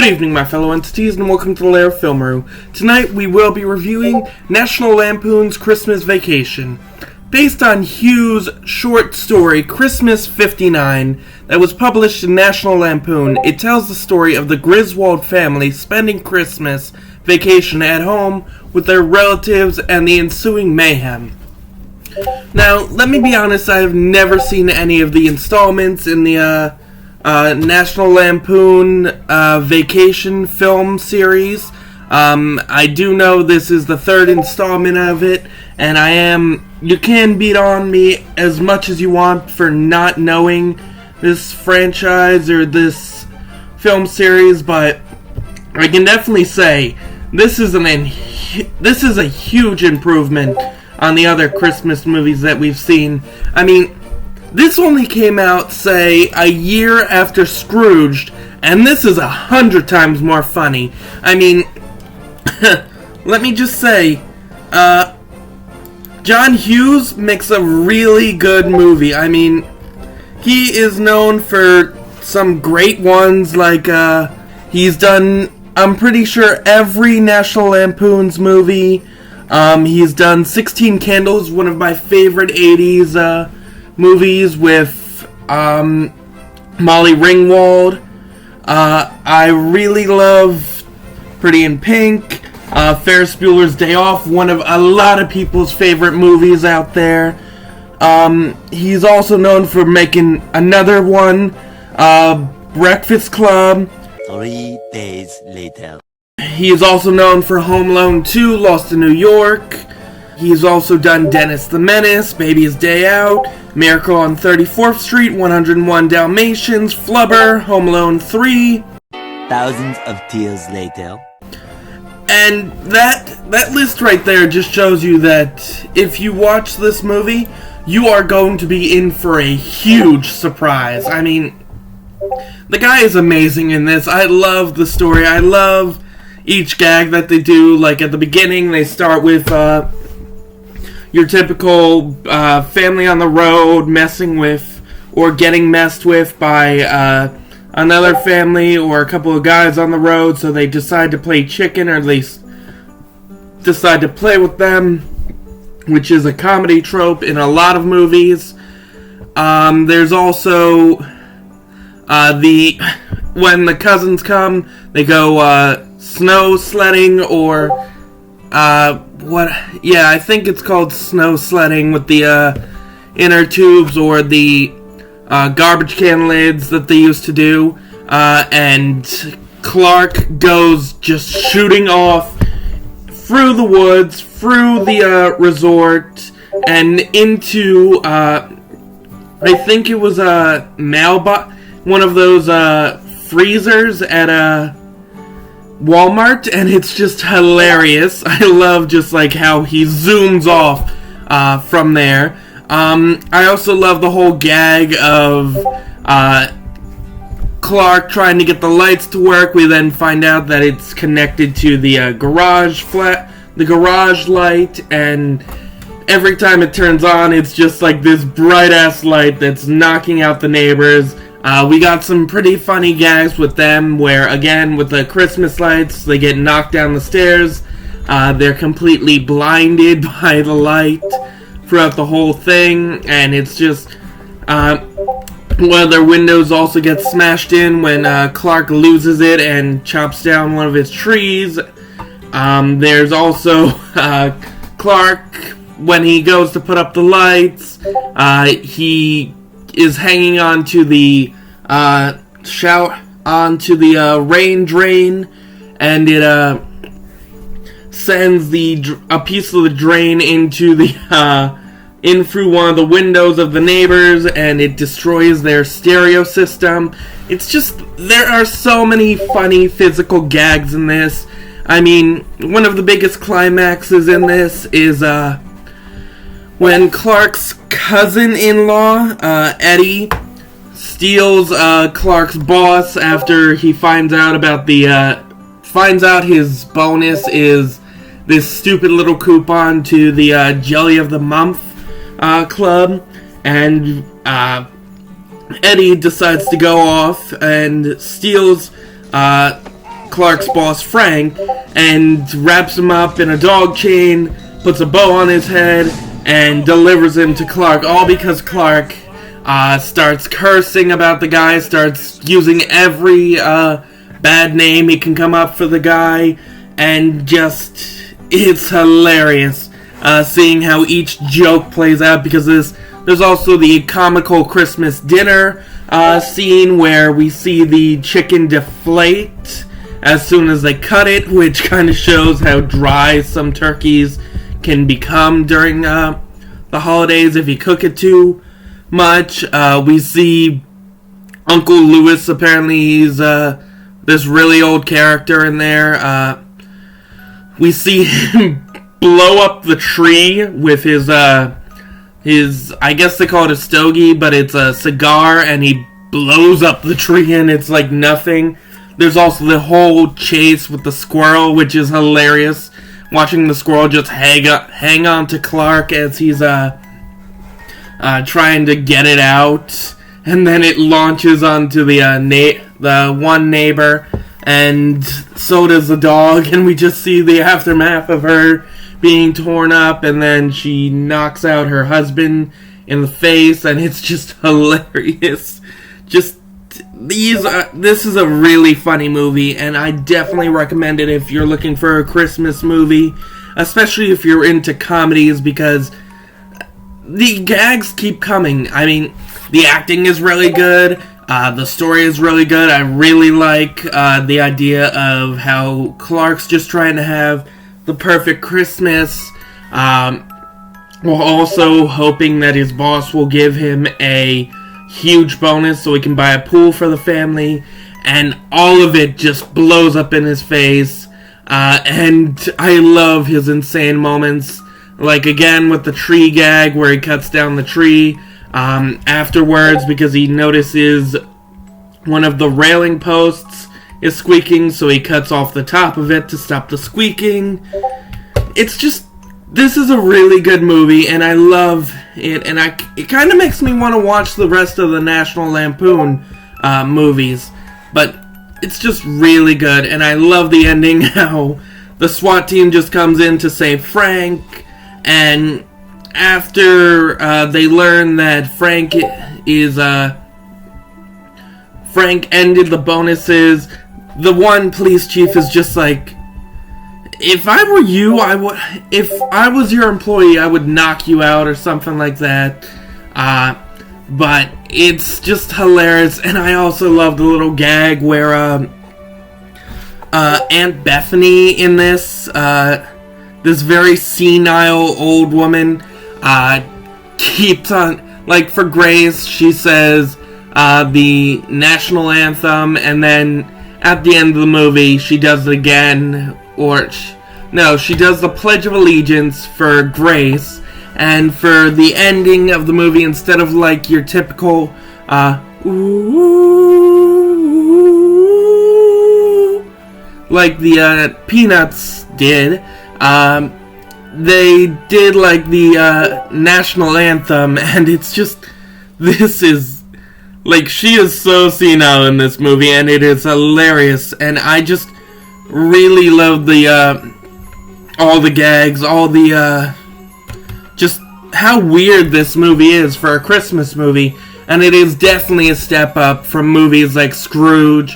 Good evening, my fellow entities, and welcome to the Lair Film Room. Tonight we will be reviewing National Lampoon's Christmas Vacation. Based on Hugh's short story, Christmas 59, that was published in National Lampoon, it tells the story of the Griswold family spending Christmas vacation at home with their relatives and the ensuing mayhem. Now, let me be honest, I have never seen any of the installments in the National Lampoon Vacation film series. I do know this is the third installment of it, and you can beat on me as much as you want for not knowing this franchise or this film series, but I can definitely say this is a huge improvement on the other Christmas movies that we've seen. I mean, this only came out, say, a year after Scrooged, and this is 100 times more funny. I mean, let me just say, John Hughes makes a really good movie. I mean, he is known for some great ones, like, he's done, I'm pretty sure, every National Lampoon's movie. He's done 16 Candles, one of my favorite 80's, movies with Molly Ringwald. I really love Pretty in Pink, Ferris Bueller's Day Off, one of a lot of people's favorite movies out there. He's also known for making another one, Breakfast Club. 3 days later. He is also known for Home Alone 2, Lost in New York. He's also done Dennis the Menace, Baby's Day Out, Miracle on 34th Street, 101 Dalmatians, Flubber, Home Alone 3. Thousands of tears later. And that list right there just shows you that if you watch this movie, you are going to be in for a huge surprise. I mean, the guy is amazing in this. I love the story. I love each gag that they do. Like at the beginning, they start with your typical family on the road messing with or getting messed with by another family or a couple of guys on the road, so they decide to play chicken, or at least decide to play with them, which is a comedy trope in a lot of movies. There's also when the cousins come, they go snow sledding, or I think it's called snow sledding with the inner tubes or the garbage can lids that they used to do, and Clark goes just shooting off through the woods, through the resort, and into I think it was a mailbox, one of those freezers at a Walmart, and it's just hilarious. I love just like how he zooms off from there. I also love the whole gag of Clark trying to get the lights to work. We then find out that it's connected to the garage light, and every time it turns on, it's just like this bright ass light that's knocking out the neighbors. We got some pretty funny gags with them where, again, with the Christmas lights, they get knocked down the stairs. They're completely blinded by the light throughout the whole thing, and it's just one of their windows also gets smashed in when Clark loses it and chops down one of his trees. There's also Clark, when he goes to put up the lights, he is hanging onto the rain drain, and it sends a piece of the drain into in through one of the windows of the neighbors, and it destroys their stereo system. It's just, there are so many funny physical gags in this. I mean, one of the biggest climaxes in this is when Clark's cousin-in-law, Eddie, steals Clark's boss after he finds out his bonus is this stupid little coupon to the Jelly of the Month club, and Eddie decides to go off and steals Clark's boss Frank and wraps him up in a dog chain, puts a bow on his head, and delivers him to Clark, all because Clark starts cursing about the guy, starts using every bad name he can come up for the guy, and just, it's hilarious seeing how each joke plays out, because there's also the comical Christmas dinner scene where we see the chicken deflate as soon as they cut it, which kind of shows how dry some turkeys can become during the holidays if you cook it too much. We see Uncle Lewis, apparently he's this really old character in there. We see him blow up the tree with his, I guess they call it a stogie, but it's a cigar, and he blows up the tree and it's like nothing. There's also the whole chase with the squirrel, which is hilarious. Watching the squirrel just hang on to Clark as he's trying to get it out, and then it launches onto the one neighbor, and so does the dog, and we just see the aftermath of her being torn up, and then she knocks out her husband in the face, and it's just hilarious. This is a really funny movie, and I definitely recommend it if you're looking for a Christmas movie, especially if you're into comedies, because the gags keep coming. I mean, the acting is really good, the story is really good. I really like the idea of how Clark's just trying to have the perfect Christmas, while also hoping that his boss will give him a huge bonus so he can buy a pool for the family, and all of it just blows up in his face, and I love his insane moments, like again with the tree gag where he cuts down the tree afterwards because he notices one of the railing posts is squeaking, so he cuts off the top of it to stop the squeaking. It's just, this is a really good movie, and I love it, and it kind of makes me want to watch the rest of the National Lampoon movies, but it's just really good, and I love the ending, how the SWAT team just comes in to save Frank, and after they learn that Frank ended the bonuses, the one police chief is just like, if I were you, if I was your employee, I would knock you out or something like that. But it's just hilarious, and I also love the little gag where Aunt Bethany in this very senile old woman keeps on, like for Grace, she says the national anthem, and then at the end of the movie, she does it again, she does the Pledge of Allegiance for Grace, and for the ending of the movie, instead of like your typical, ooh, like the Peanuts did, they did like the national anthem, and it's just, this is, like, she is so senile in this movie, and it is hilarious, and I just really love the, all the gags, all the, just how weird this movie is for a Christmas movie, and it is definitely a step up from movies like Scrooge.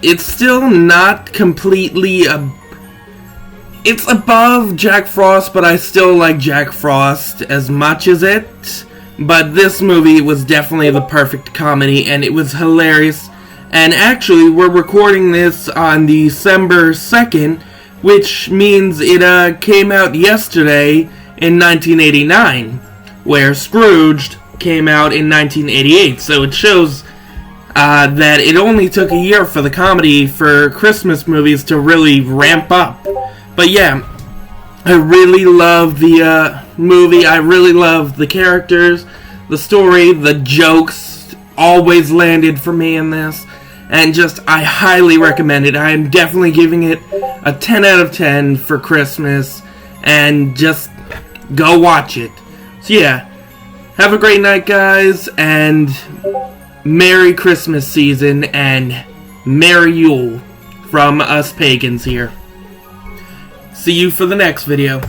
It's still not completely, it's above Jack Frost, but I still like Jack Frost as much as it. But this movie was definitely the perfect comedy, and it was hilarious. And actually, we're recording this on December 2nd, which means it came out yesterday in 1989, where Scrooged came out in 1988. So it shows that it only took a year for the comedy for Christmas movies to really ramp up. But yeah, I really love the movie. I really love the characters, the story, the jokes always landed for me in this, and just, I highly recommend it. I am definitely giving it a 10 out of 10 for Christmas, and just go watch it. So yeah, have a great night, guys, and Merry Christmas season, and Merry Yule. from us pagans here. See you for the next video.